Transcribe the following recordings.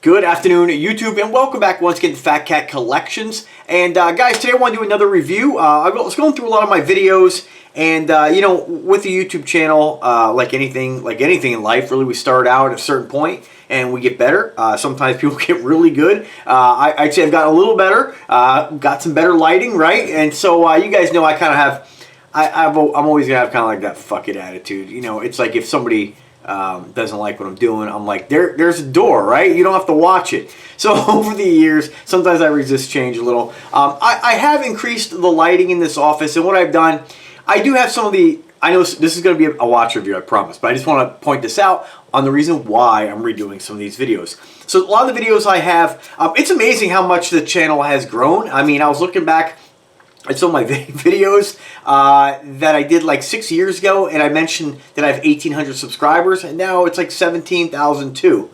Good afternoon, YouTube, and welcome back once again to Fat Cat Collections. And guys, today I want to do another review. I was going through a lot of my videos, and you know, with the YouTube channel, like anything in life, really, we start out at a certain point and we get better. Sometimes people get really good. I'd say I've gotten a little better, got some better lighting, right? And so you guys know I kind of have, I'm always gonna have kind of like that fuck it attitude. You know, it's like if somebody doesn't like what I'm doing, I'm like, there's a door, right? You don't have to watch it. So over the years, sometimes I resist change a little. I have increased the lighting in this office, and what I've done, I do have some of the, I know this is going to be a watch review, I promise, but I just want to point this out on the reason why I'm redoing some of these videos. So a lot of the videos I have, it's amazing how much the channel has grown. I mean, I was looking back at some of my videos that I did like 6 years ago, and I mentioned that I have 1,800 subscribers, and now it's like 17,002.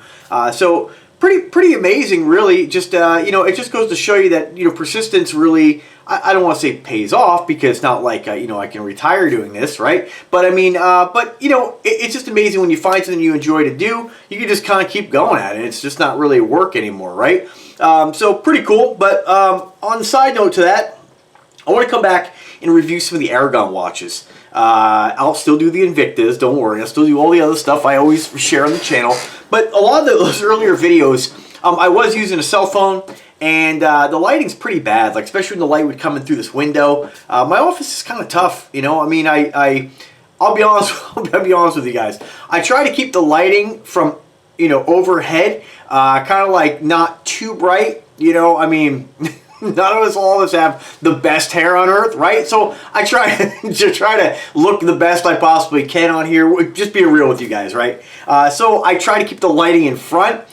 So pretty amazing, really. Just you know, it just goes to show you that, you know, persistence really, I don't want to say pays off, because it's not like you know, I can retire doing this, right? But I mean, but you know, it's just amazing when you find something you enjoy to do, you can just kind of keep going at it. It's just not really work anymore, right? So pretty cool. But on the side note to that, I want to come back and review some of the Aragon watches. I'll still do the Invictas, don't worry. I'll still do all the other stuff I always share on the channel. But a lot of those earlier videos, I was using a cell phone, and the lighting's pretty bad, like especially when the light would come in through this window. My office is kind of tough, you know. I mean, I'll be honest. I'll be honest with you guys. I try to keep the lighting from, you know, overhead, kind of like not too bright. You know, I mean. None of us, all of us, have the best hair on earth, right? So I try to look the best I possibly can on here. Just being real with you guys, right? So I try to keep the lighting in front.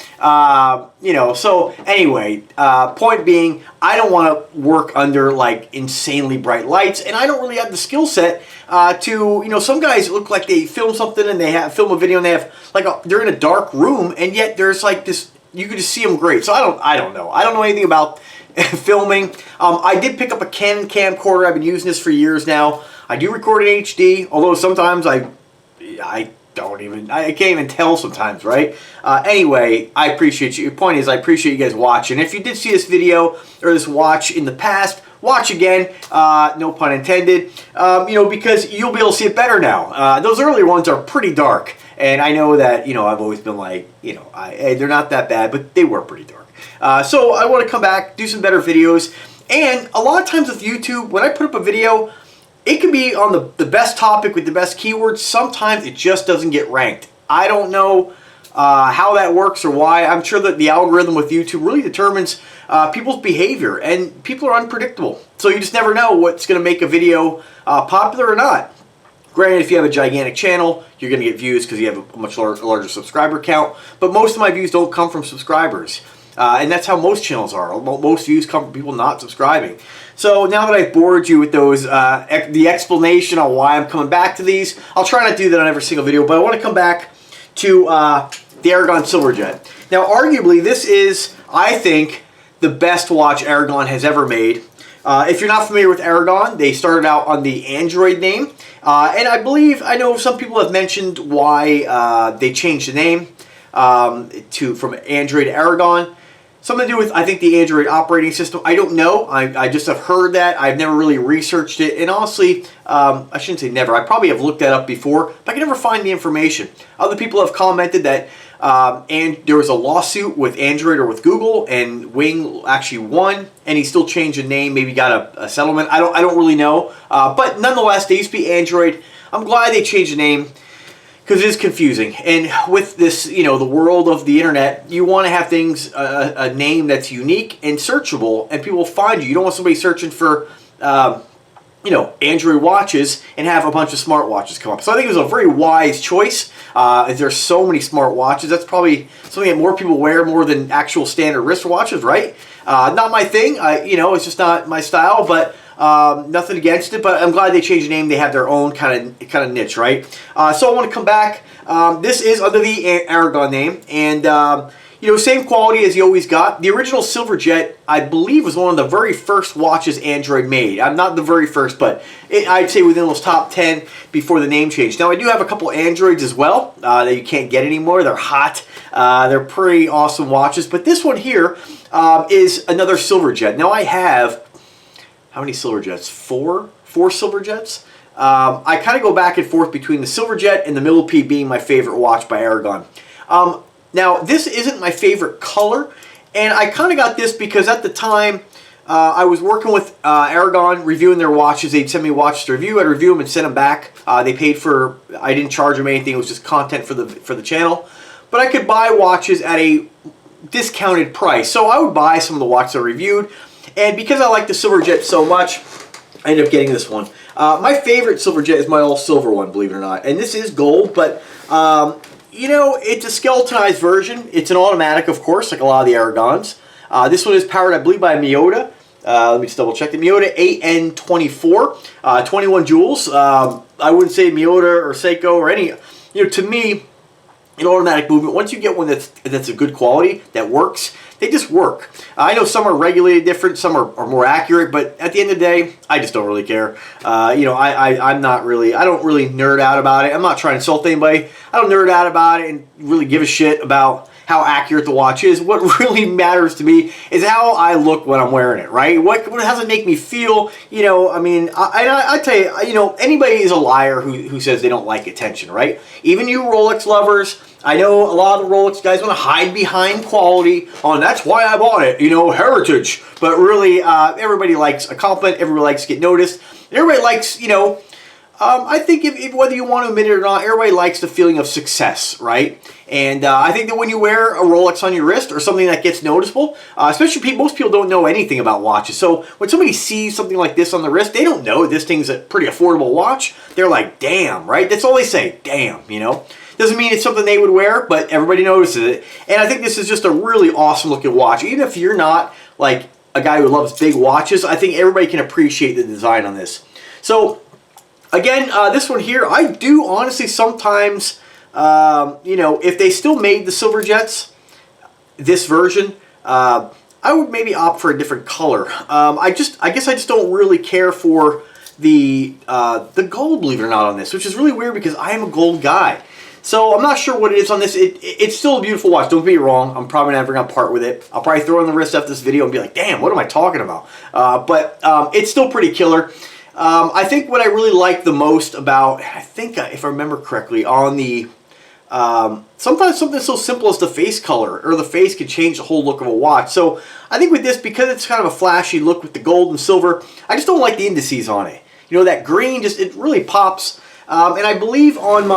You know, so anyway, point being, I don't want to work under like insanely bright lights, and I don't really have the skill set to, you know, some guys look like they film something and they film a video and they have like they're in a dark room, and yet there's like this, you can just see them great. So I don't know. I don't know anything about filming. I did pick up a Canon camcorder. I've been using this for years now. I do record in HD, although sometimes I can't even tell sometimes, right? Anyway, I appreciate you. Your point is, I appreciate you guys watching. If you did see this video or this watch in the past, watch again, no pun intended, you know, because you'll be able to see it better now. Those earlier ones are pretty dark, and I know that, you know, I've always been like, you know, they're not that bad, but they were pretty dark. So I want to come back, do some better videos, and a lot of times with YouTube, when I put up a video, it can be on the best topic with the best keywords. Sometimes it just doesn't get ranked. I don't know how that works or why. I'm sure that the algorithm with YouTube really determines people's behavior, and people are unpredictable. So you just never know what's going to make a video popular or not. Granted, if you have a gigantic channel, you're going to get views because you have a much larger subscriber count, but most of my views don't come from subscribers. And that's how most channels are. Most views come from people not subscribing. So now that I've bored you with those, the explanation on why I'm coming back to these, I'll try not to do that on every single video, but I want to come back to the Aragon Silverjet. Now, arguably, this is, I think, the best watch Aragon has ever made. If you're not familiar with Aragon, they started out on the Android name. And I know some people have mentioned why they changed the name from Android to Aragon. Something to do with, I think, the Android operating system. I don't know. I just have heard that. I've never really researched it. And honestly, I shouldn't say never. I probably have looked that up before, but I can never find the information. Other people have commented that and there was a lawsuit with Android or with Google, and Wing actually won, and he still changed the name, maybe got a settlement. I don't really know. But nonetheless, they used to be Android. I'm glad they changed the name, because it is confusing. And with this, you know, the world of the internet, you want to have things, a name that's unique and searchable, and people will find you. You don't want somebody searching for, you know, Android watches and have a bunch of smart watches come up. So I think it was a very wise choice. There's so many smart watches. That's probably something that more people wear more than actual standard wristwatches, right? Not my thing. You know, it's just not my style, but nothing against it, but I'm glad they changed the name. They have their own kind of niche, right? So I want to come back. This is under the Aragon name, and You know, same quality as you always got. The original Silverjet, I believe, was one of the very first watches Android made. I'm not the very first, but I'd say within those top 10 before the name change. Now, I do have a couple Androids as well that you can't get anymore. They're hot. They're pretty awesome watches. But this one here is another Silverjet. Now, I have, how many Silverjets? Four Silverjets. I kind of go back and forth between the Silverjet and the Millipede being my favorite watch by Aragon. Now, this isn't my favorite color, and I kind of got this because at the time I was working with Aragon, reviewing their watches. They'd send me watches to review. I'd review them and send them back. They paid for, I didn't charge them anything. It was just content for the channel. But I could buy watches at a discounted price. So I would buy some of the watches I reviewed, and because I like the Silverjet so much, I ended up getting this one. My favorite Silverjet is my all silver one, believe it or not. And this is gold, but you know, it's a skeletonized version. It's an automatic, of course, like a lot of the Aragons. This one is powered, I believe, by Miyota. Let me just double check. The Miyota 8N24, 21 joules. I wouldn't say Miyota or Seiko or any, you know, to me, an automatic movement, once you get one that's a good quality, that works, they just work. I know some are regulated different, some are more accurate, but at the end of the day, I just don't really care. You know, I don't really nerd out about it. I'm not trying to insult anybody. I don't nerd out about it and really give a shit about how accurate the watch is. What really matters to me is how I look when I'm wearing it, right? What does it make me feel? You know, I mean, I tell you, you know, anybody is a liar who says they don't like attention, right? Even you Rolex lovers, I know a lot of the Rolex guys want to hide behind quality. Oh, and that's why I bought it, you know, heritage. But really, everybody likes a compliment. Everybody likes to get noticed. Everybody likes, you know, I think if whether you want to admit it or not, everybody likes the feeling of success, right? And I think that when you wear a Rolex on your wrist or something that gets noticeable, especially most people don't know anything about watches. So when somebody sees something like this on the wrist, they don't know this thing's a pretty affordable watch. They're like, damn, right? That's all they say, damn, you know? Doesn't mean it's something they would wear, but everybody notices it. And I think this is just a really awesome looking watch. Even if you're not like a guy who loves big watches, I think everybody can appreciate the design on this. So again, this one here, I do honestly sometimes, you know, if they still made the Silverjets, this version, I would maybe opt for a different color. I guess I just don't really care for the gold, believe it or not, on this, which is really weird because I am a gold guy. So I'm not sure what it is on this. It's still a beautiful watch. Don't get me wrong. I'm probably never going to part with it. I'll probably throw it on the wrist after this video and be like, damn, what am I talking about? But it's still pretty killer. I think what I really like the most about, I think if I remember correctly, on the, sometimes something so simple as the face color or the face can change the whole look of a watch. So I think with this, because it's kind of a flashy look with the gold and silver, I just don't like the indices on it. You know, that green, just it really pops. And I believe on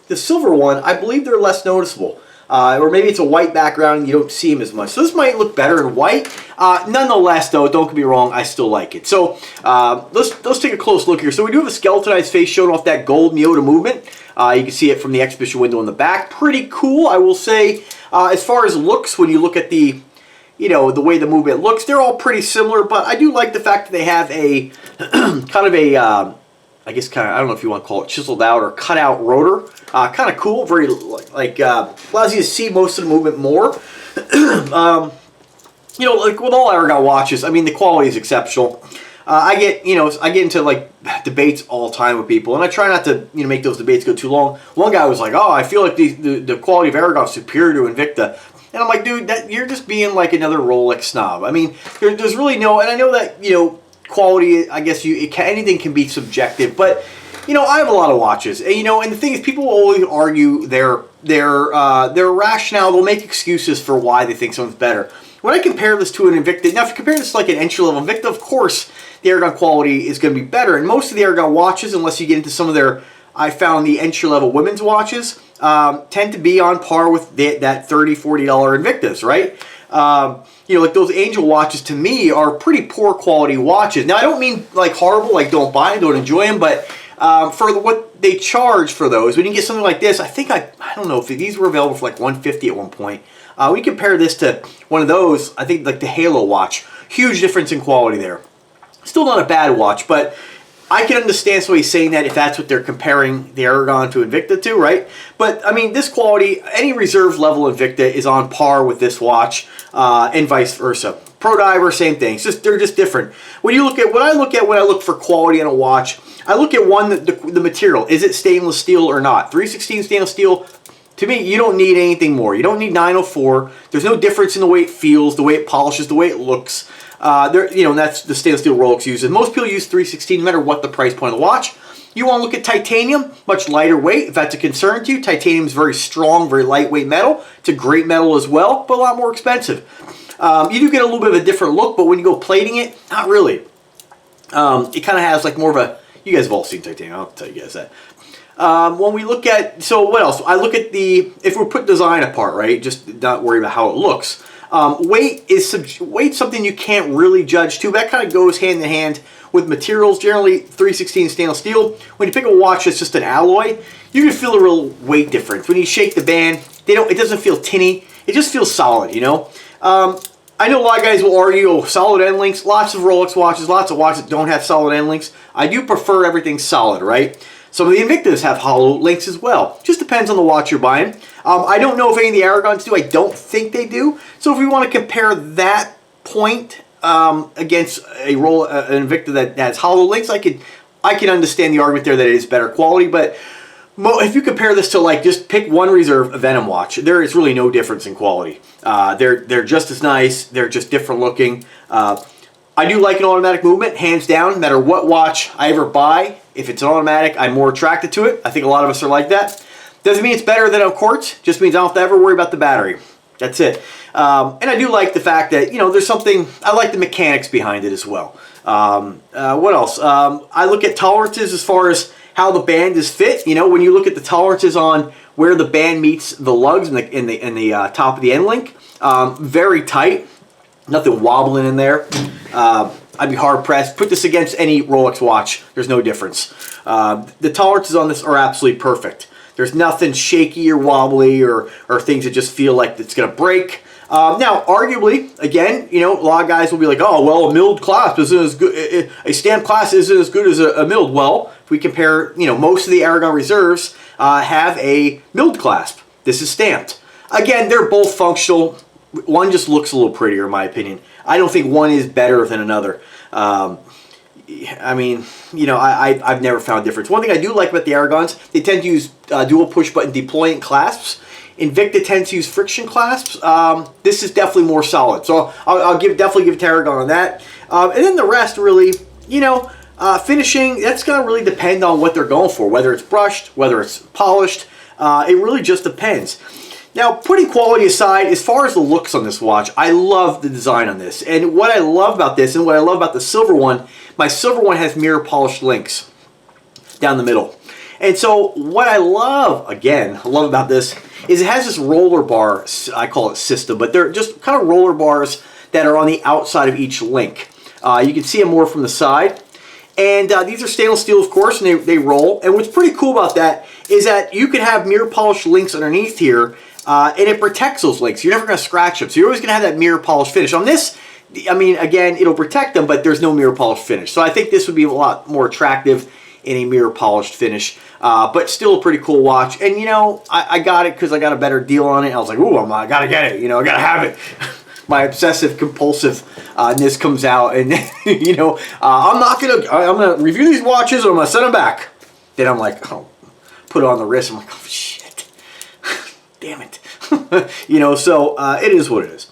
the silver one, I believe they're less noticeable. Or maybe it's a white background and you don't see them as much. So this might look better in white. Nonetheless, though, don't get me wrong, I still like it. So let's take a close look here. So we do have a skeletonized face showing off that gold Miyota movement. You can see it from the exhibition window in the back. Pretty cool, I will say. As far as looks, when you look at the, you know, the way the movement looks, they're all pretty similar. But I do like the fact that they have a kind of a, I guess kind of, I don't know if you want to call it chiseled out or cut out rotor. Kind of cool, very like allows you to see most of the movement more. You know, like with all Aragon watches, I mean the quality is exceptional. I get into like debates all the time with people, and I try not to make those debates go too long. One guy was like, "Oh, I feel like the quality of Aragon is superior to Invicta," and I'm like, "Dude, you're just being like another Rolex snob." I mean, there's really no, and I know that quality. I guess anything can be subjective, but. I have a lot of watches, and and the thing is, people will always argue their rationale. They'll make excuses for why they think something's better. When I compare this to an Invicta, now if you compare this to like an entry-level Invicta, of course, the Aragon quality is going to be better. And most of the Aragon watches, unless you get into some of their, I found the entry-level women's watches, tend to be on par with that $30, $40 Invictas, right? Like those Angel watches to me are pretty poor quality watches. Now, I don't mean like horrible, like don't buy them, don't enjoy them, but for what they charge for those, when you get something like this, I think I don't know if these were available for like $150 at one point. We compare this to one of those, I think like the Halo watch. Huge difference in quality there. Still not a bad watch, but I can understand somebody saying that if that's what they're comparing the Aragon to Invicta to, right? But I mean, this quality, any reserve level Invicta is on par with this watch, and vice versa. Pro Diver, same thing. It's just, they're just different. When you look at what I look at when I look for quality in a watch, I look at one, the material. Is it stainless steel or not? 316 stainless steel. To me, you don't need anything more. You don't need 904. There's no difference in the way it feels, the way it polishes, the way it looks. You know, and that's the stainless steel Rolex uses. Most people use 316 no matter what the price point of the watch. You want to look at titanium, much lighter weight. If that's a concern to you, titanium is very strong, very lightweight metal. It's a great metal as well, but a lot more expensive. You do get a little bit of a different look, but when you go plating it, not really. It kind of has like more of a, you guys have all seen titanium, I'll tell you guys that. When we look at, so what else? I look at the, if we put design apart, right, just not worry about how it looks. Weight's something you can't really judge too, but that kind of goes hand in hand with materials. Generally, 316 stainless steel. When you pick a watch that's just an alloy, you can feel a real weight difference. When you shake the band, it doesn't feel tinny. It just feels solid, you know? I know a lot of guys will argue, oh, solid end links. Lots of Rolex watches, lots of watches that don't have solid end links. I do prefer everything solid, right? Some of the Invictas have hollow links as well. Just depends on the watch you're buying. I don't know if any of the Aragons do. I don't think they do. So if we want to compare that point against an Invicta that has hollow links, I can understand the argument there that it is better quality. But if you compare this to like just pick one reserve a Venom watch, there is really no difference in quality. They're just as nice. They're just different looking. I do like an automatic movement, hands down. No matter what watch I ever buy, if it's an automatic, I'm more attracted to it. I think a lot of us are like that. Doesn't mean it's better than a quartz. Just means I don't have to ever worry about the battery. That's it. And I do like the fact that, you know, there's something, I like the mechanics behind it as well. What else? I look at tolerances as far as how the band is fit. You know, when you look at the tolerances on where the band meets the lugs in the top of the end link, very tight. Nothing wobbling in there. I'd be hard pressed. Put this against any Rolex watch. There's no difference. The tolerances on this are absolutely perfect. There's nothing shaky or wobbly or things that just feel like it's going to break. Now, arguably, again, you know, a lot of guys will be like, oh, well, a milled clasp isn't as good. A stamped clasp isn't as good as a milled. Well, if we compare, you know, most of the Aragon reserves have a milled clasp. This is stamped. Again, they're both functional. One just looks a little prettier, in my opinion. I don't think one is better than another. I mean, you know, I've never found a difference. One thing I do like about the Aragons, they tend to use dual push-button deployant clasps. Invicta tends to use friction clasps. This is definitely more solid. So I'll definitely give it to Aragon on that. And then the rest, really, you know, finishing, that's going to really depend on what they're going for. Whether it's brushed, whether it's polished. It really just depends. Now, putting quality aside, as far as the looks on this watch, I love the design on this. And what I love about this, and what I love about the silver one, my silver one has mirror polished links down the middle. And so what I love, again, I love about this, is it has this roller bar, I call it system, but they're just kind of roller bars that are on the outside of each link. You can see them more from the side. And these are stainless steel, of course, and they roll. And what's pretty cool about that is that you can have mirror polished links underneath here, and it protects those links. You're never going to scratch them. So you're always going to have that mirror polish finish. On this, I mean, again, it'll protect them, but there's no mirror polish finish. So I think this would be a lot more attractive in a mirror polished finish, but still a pretty cool watch. And, you know, I got it because I got a better deal on it. I was like, ooh, I got to get it. You know, I got to have it. My obsessive compulsiveness comes out, and, you know, I'm going to review these watches, and I'm going to send them back. Then I'm like, oh, put it on the wrist. I'm like, oh, shit. Damn it. You know, so it is what it is.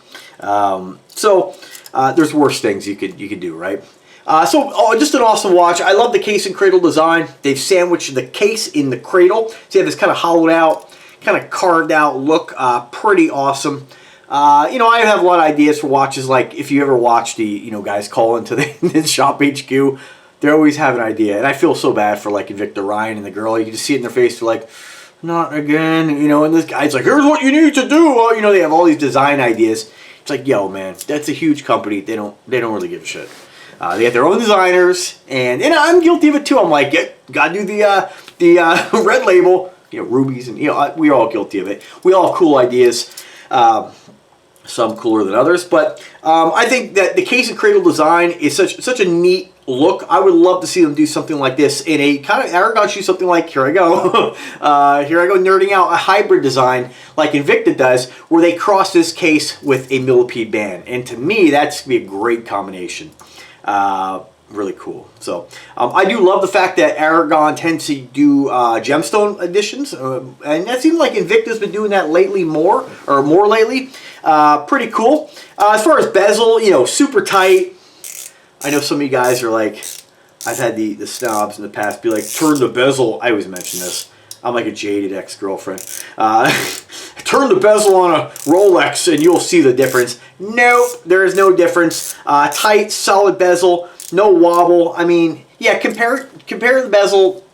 There's worse things you could do, right? Just an awesome watch. I love the case and cradle design. They've sandwiched the case in the cradle. So you have this kind of hollowed out, kind of carved out look. Pretty awesome. You know, I have a lot of ideas for watches. Like if you ever watch the, you know, guys call into the shop HQ, they always have an idea. And I feel so bad for like Invicta Ryan and the girl. You can just see it in their face. They're like, not again, you know, and this guy's like, here's what you need to do. You know, they have all these design ideas. It's like, yo, man, that's a huge company. They don't really give a shit. They have their own designers, and I'm guilty of it too. I'm like, gotta do the red label, you know, rubies, and you know, we're all guilty of it. We all have cool ideas. Some cooler than others, but I think that the case and cradle design is such a neat look. I would love to see them do something like this in a kind of Aragon shoe, something like, here I go, here I go nerding out, a hybrid design like Invicta does, where they cross this case with a millipede band. And to me, that's going to be a great combination. Really cool. So I do love the fact that Aragon tends to do gemstone editions, and that seems like Invicta's been doing that lately more lately. Pretty cool. As far as bezel, you know, super tight. I know some of you guys are like, I've had the snobs in the past be like, turn the bezel. I always mention this. I'm like a jaded ex-girlfriend. Turn the bezel on a Rolex and you'll see the difference. Nope, there is no difference. Tight, solid bezel, no wobble. I mean, yeah, compare the bezel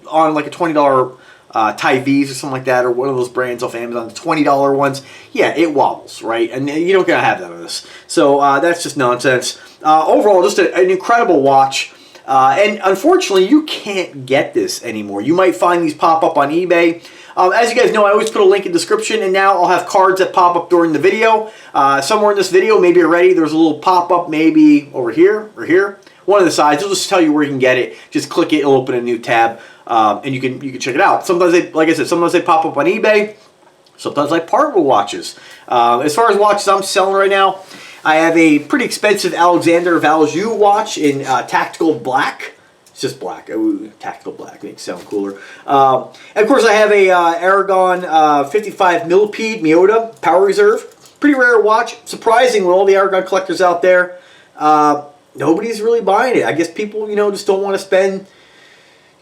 on like a $20 Ty V's or something like that, or one of those brands off Amazon, the $20 ones. Yeah, it wobbles, right? And you don't gotta have that on this. So that's just nonsense. Overall, just an incredible watch. And unfortunately, you can't get this anymore. You might find these pop up on eBay. As you guys know, I always put a link in the description, and now I'll have cards that pop up during the video. Somewhere in this video, maybe already, there's a little pop-up maybe over here or here. One of the sides. It'll just tell you where you can get it. Just click it, it'll open a new tab, and you can check it out. Sometimes they, like I said, sometimes they pop up on eBay. Sometimes I partner with watches. As far as watches I'm selling right now, I have a pretty expensive Alexander Valjoux watch in tactical black. It's just black. Ooh, tactical black makes it sound cooler. And of course, I have a Aragon 55 millipede Miyota Power Reserve. Pretty rare watch. Surprising with all the Aragon collectors out there. Nobody's really buying it. I guess people, you know, just don't want to spend.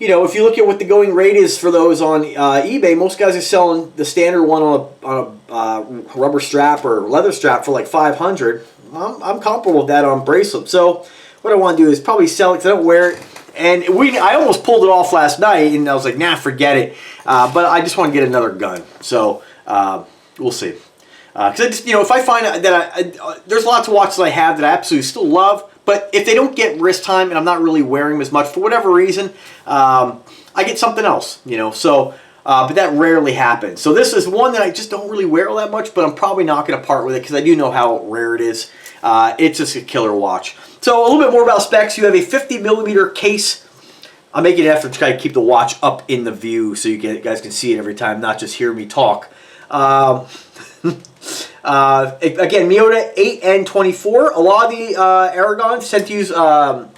You know, if you look at what the going rate is for those on eBay, most guys are selling the standard one on a rubber strap or leather strap for like $500. I'm comfortable with that on bracelet. So what I want to do is probably sell it because I don't wear it. And I almost pulled it off last night, and I was like, nah, forget it. But I just want to get another gun. So we'll see. Because I just, you know, if I find that there's lots of watches I have that I absolutely still love. But if they don't get wrist time and I'm not really wearing them as much for whatever reason, I get something else, you know. So, but that rarely happens. So this is one that I just don't really wear all that much, but I'm probably not going to part with it because I do know how rare it is. It's just a killer watch. So a little bit more about specs. You have a 50 millimeter case. I'm making an effort to try to keep the watch up in the view so you guys can see it every time, not just hear me talk. Again, Miyota 8N24. A lot of the Aragons tend to use the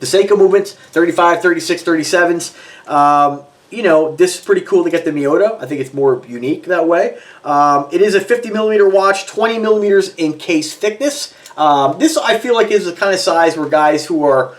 Seiko movements, 35, 36, 37s. You know, this is pretty cool to get the Miyota. I think it's more unique that way. It is a 50 millimeter watch, 20 millimeters in case thickness. This, I feel like, is the kind of size where guys who are,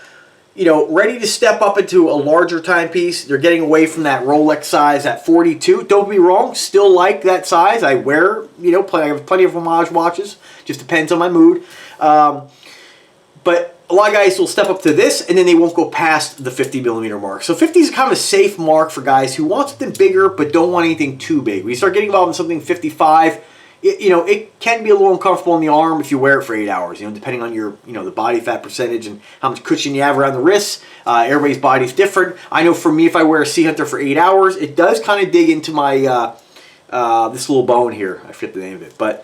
you know, ready to step up into a larger timepiece, they're getting away from that Rolex size at 42. Don't be wrong, still like that size. I wear, you know, I have plenty of homage watches. Just depends on my mood. But a lot of guys will step up to this, and then they won't go past the 50 millimeter mark. So 50 is kind of a safe mark for guys who want something bigger but don't want anything too big. When you start getting involved in something 55, you know, it can be a little uncomfortable in the arm if you wear it for 8 hours, you know, depending on your, you know, the body fat percentage and how much cushion you have around the wrists. Everybody's body's different. I know for me, if I wear a Sea Hunter for 8 hours, it does kind of dig into my, this little bone here. I forget the name of it, but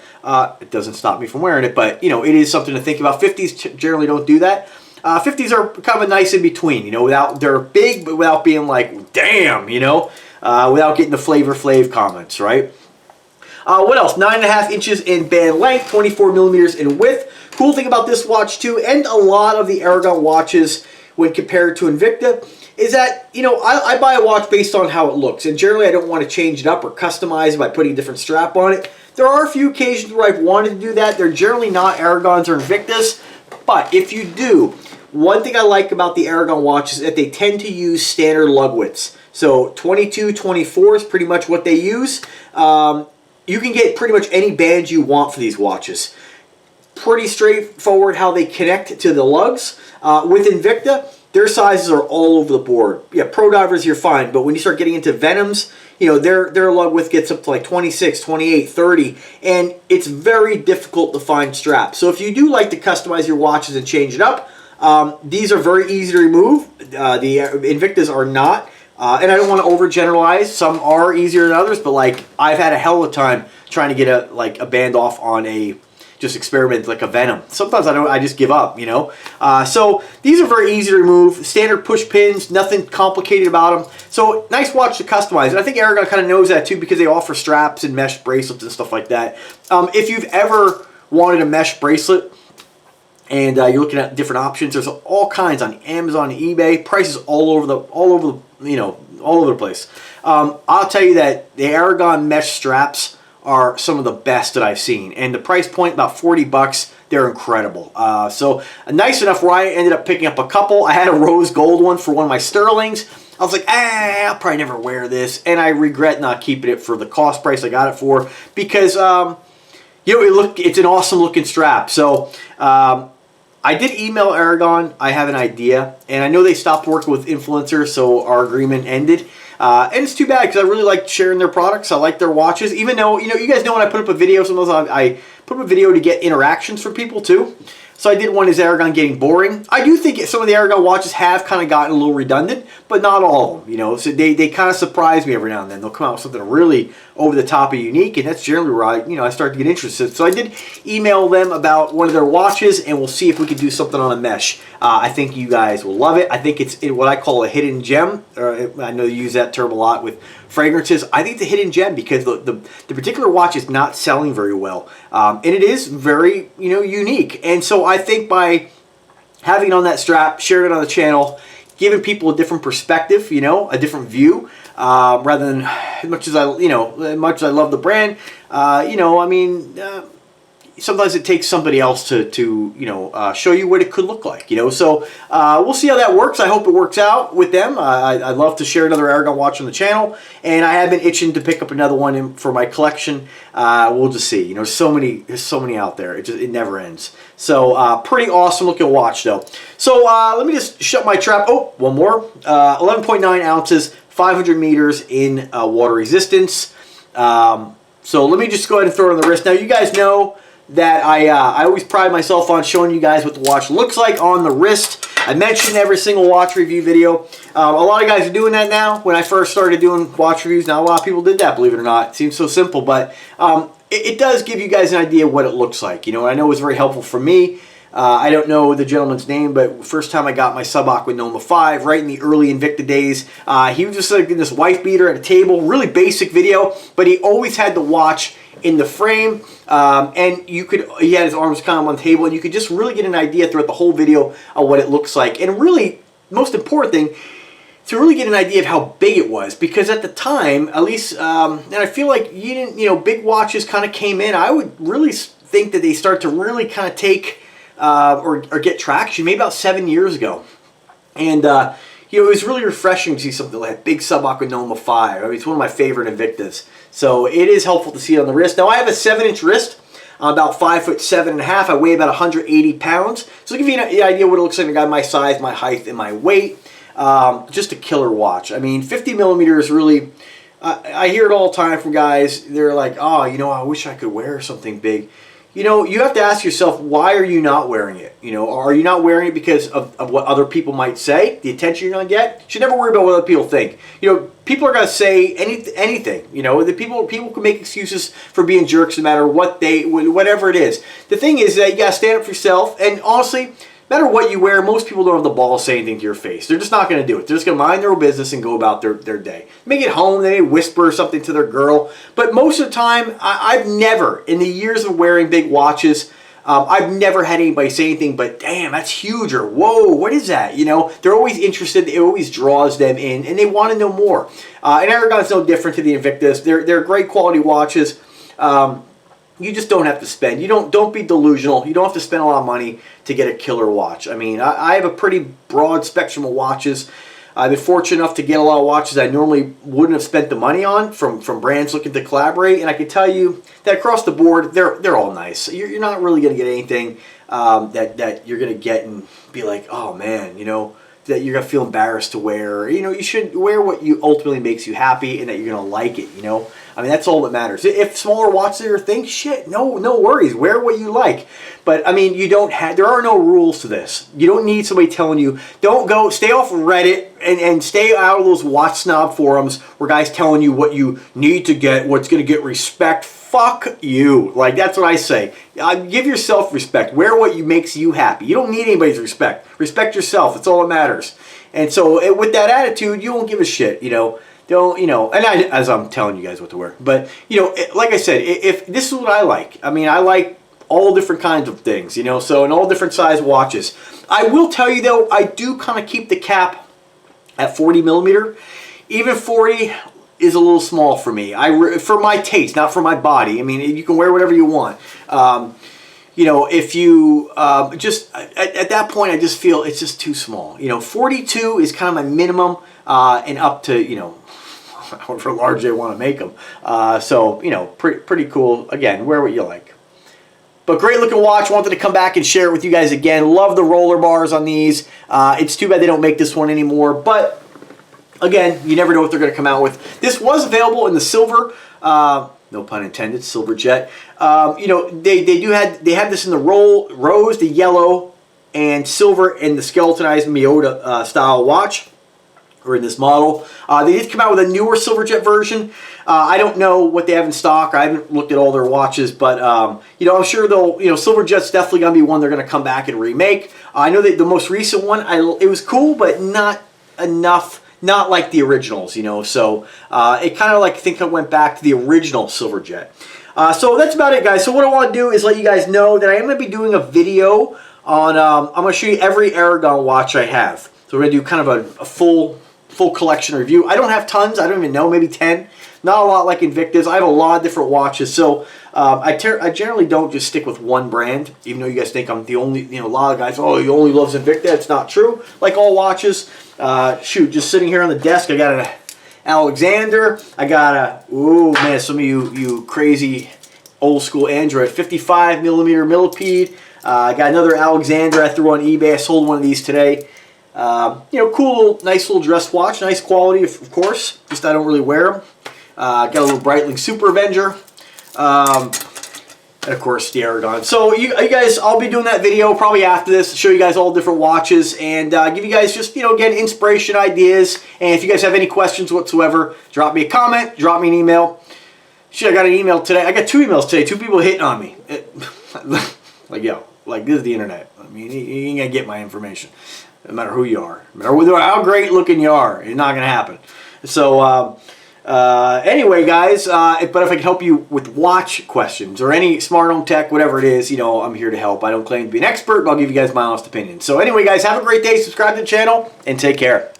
it doesn't stop me from wearing it. But, you know, it is something to think about. 50s generally don't do that. 50s are kind of a nice in between, you know, they're big, but without being like, damn, you know, without getting the Flavor Flav comments, right? What else? 9.5 inches in band length, 24 millimeters in width. Cool thing about this watch too, and a lot of the Aragon watches when compared to Invicta, is that, you know, I buy a watch based on how it looks, and generally I don't want to change it up or customize it by putting a different strap on it. There are a few occasions where I've wanted to do that. They're generally not Aragons or Invictas, but if you do, one thing I like about the Aragon watches is that they tend to use standard lug widths. So 22, 24 is pretty much what they use. You can get pretty much any band you want for these watches. Pretty straightforward how they connect to the lugs. With Invicta, their sizes are all over the board. Yeah, pro divers, you're fine, but when you start getting into Venoms, you know, their lug width gets up to like 26, 28, 30, and it's very difficult to find straps. So if you do like to customize your watches and change it up, these are very easy to remove. The Invictas are not. And I don't want to overgeneralize. Some are easier than others, but like I've had a hell of a time trying to get a band off on a just experiment like a venom. Sometimes I just give up, you know. So these are very easy to remove. Standard push pins, nothing complicated about them. So nice watch to customize. And I think Aragon kind of knows that too, because they offer straps and mesh bracelets and stuff like that. If you've ever wanted a mesh bracelet and you're looking at different options, there's all kinds on Amazon, eBay, prices all over the place. I'll tell you that the Aragon mesh straps are some of the best that I've seen, and the price point, about 40 bucks, they're incredible. So nice enough where I ended up picking up a couple. I had a rose gold one for one of my Sterlings. I was like, I'll probably never wear this, and I regret not keeping it for the cost price I got it for, because it's an awesome looking strap. So I did email Aragon. I have an idea, and I know they stopped working with influencers, so our agreement ended. And it's too bad, because I really like sharing their products. I like their watches, even though, you guys know when I put up a video, sometimes I put up a video to get interactions from people too. So I did one, is Aragon getting boring? I do think some of the Aragon watches have kind of gotten a little redundant, but not all of them, So they kind of surprise me every now and then. They'll come out with something really over the top and unique, and that's generally where I start to get interested. So I did email them about one of their watches, and we'll see if we can do something on a mesh. I think you guys will love it. I think it's what I call a hidden gem. I know you use that term a lot with fragrances. I think it's a hidden gem because the particular watch is not selling very well, and it is very unique. And so I think by having it on that strap, sharing it on the channel, giving people a different perspective, a different view, rather than as much as I love the brand, sometimes it takes somebody else to show you what it could look like, So we'll see how that works. I hope it works out with them. I'd love to share another Aragon watch on the channel, and I have been itching to pick up another one for my collection. We'll just see. There's so many out there. It never ends. So pretty awesome looking watch though. So let me just shut my trap. Oh, one more. 11.9 ounces, 500 meters in water resistance. So let me just go ahead and throw it on the wrist. Now you guys know that I always pride myself on showing you guys what the watch looks like on the wrist. I mentioned every single watch review video. A lot of guys are doing that now. When I first started doing watch reviews, not a lot of people did that, believe it or not. It seems so simple, but it does give you guys an idea of what it looks like. And I know it was very helpful for me. I don't know the gentleman's name, but first time I got my Sub-Aqua Noma 5, right in the early Invicta days, he was just like in this wife beater at a table, really basic video, but he always had the watch in the frame, and he had his arms kind of on the table, and you could just really get an idea throughout the whole video of what it looks like. And really, most important thing, to really get an idea of how big it was, because at the time, at least, and I feel like big watches kind of came in. I would really think that they start to really kind of take or get traction maybe about 7 years ago, and it was really refreshing to see something like big Sub-Aqua Noma 5. I mean, it's one of my favorite Invictas. So it is helpful to see it on the wrist. Now I have a 7-inch wrist. I'm about 5'7.5". I weigh about 180 pounds. So to give you an idea what it looks like, I got my size, my height, and my weight. Just a killer watch. I mean, 50 millimeters really. I hear it all the time from guys. They're like, oh, I wish I could wear something big. You have to ask yourself, why are you not wearing it? Are you not wearing it because of what other people might say, the attention you're going to get? You should never worry about what other people think. People are going to say anything. The people can make excuses for being jerks no matter whatever it is. The thing is that you got to stand up for yourself, and honestly, no matter what you wear, most people don't have the balls to say anything to your face. They're just not going to do it. They're just going to mind their own business and go about their day. They may get home, they may whisper something to their girl, but most of the time, I've never, in the years of wearing big watches, I've never had anybody say anything but, damn, that's huge, or whoa, what is that? They're always interested, it always draws them in, and they want to know more. And Aragon's no different to the Invictas. They're great quality watches. You just don't have to spend. Don't be delusional. You don't have to spend a lot of money to get a killer watch. I mean, I have a pretty broad spectrum of watches. I've been fortunate enough to get a lot of watches I normally wouldn't have spent the money on from brands looking to collaborate, and I can tell you that across the board, they're all nice. You're not really going to get anything that you're going to get and be like, oh man, that you're going to feel embarrassed to wear. You should wear what ultimately makes you happy and that you're going to like it, I mean, that's all that matters. If smaller watches are your thing, shit, no worries. Wear what you like. But I mean, there are no rules to this. You don't need somebody telling you, stay off Reddit and stay out of those watch snob forums where guys telling you what you need to get, what's going to get respect. Fuck you. Like, that's what I say. Give yourself respect. Wear what makes you happy. You don't need anybody's respect. Respect yourself. That's all that matters. And so with that attitude, you won't give a shit, as I'm telling you guys what to wear. But, like I said, if this is what I like. I mean, I like all different kinds of things, so in all different size watches. I will tell you, though, I do kind of keep the cap at 40 millimeter. Even 40 is a little small for me. For my taste, not for my body. I mean, you can wear whatever you want. If you just at that point, I just feel it's just too small. 42 is kind of my minimum, and up to however large they want to make them. Pretty cool. Again, wear what you like. But great looking watch. Wanted to come back and share it with you guys again. Love the roller bars on these. It's too bad they don't make this one anymore. But again, you never know what they're going to come out with. This was available in the silver. No pun intended, silver jet. They have this in the rose, the yellow, and silver in the skeletonized Miyota style watch, or in this model. They did come out with a newer silver jet version. I don't know what they have in stock. I haven't looked at all their watches, but I'm sure they'll. Silver jet's definitely gonna be one they're gonna come back and remake. I know that the most recent one, it was cool, but not enough. Not like the originals, so it kind of I think I went back to the original silver jet. So that's about it, guys. So what I want to do is let you guys know that I am going to be doing a video on, I'm going to show you every Aragon watch I have. So we're going to do kind of a full collection review. I don't have tons. I don't even know, maybe 10. Not a lot like Invicta's. I have a lot of different watches. So I generally don't just stick with one brand, even though you guys think I'm the only, a lot of guys, oh, he only loves Invicta. It's not true. Like all watches, just sitting here on the desk, I got an Alexander. I got some of you crazy old school Android 55 millimeter millipede. I got another Alexander I threw on eBay. I sold one of these today. Cool, nice little dress watch, nice quality, of course. Just I don't really wear them. Got a little Breitling Super Avenger, and of course the Aragon. So you guys, I'll be doing that video probably after this to show you guys all different watches and give you guys just again inspiration, ideas. And if you guys have any questions whatsoever, drop me a comment, drop me an email. Shit, I got an email today. I got 2 emails today. 2 people hitting on me. Like this is the internet. I mean, you ain't gonna get my information. No matter who you are, no matter how great looking you are, it's not gonna happen. So anyway, guys, but if I can help you with watch questions or any smart home tech, whatever it is, I'm here to help. I don't claim to be an expert, but I'll give you guys my honest opinion. So anyway, guys, have a great day. Subscribe to the channel and take care.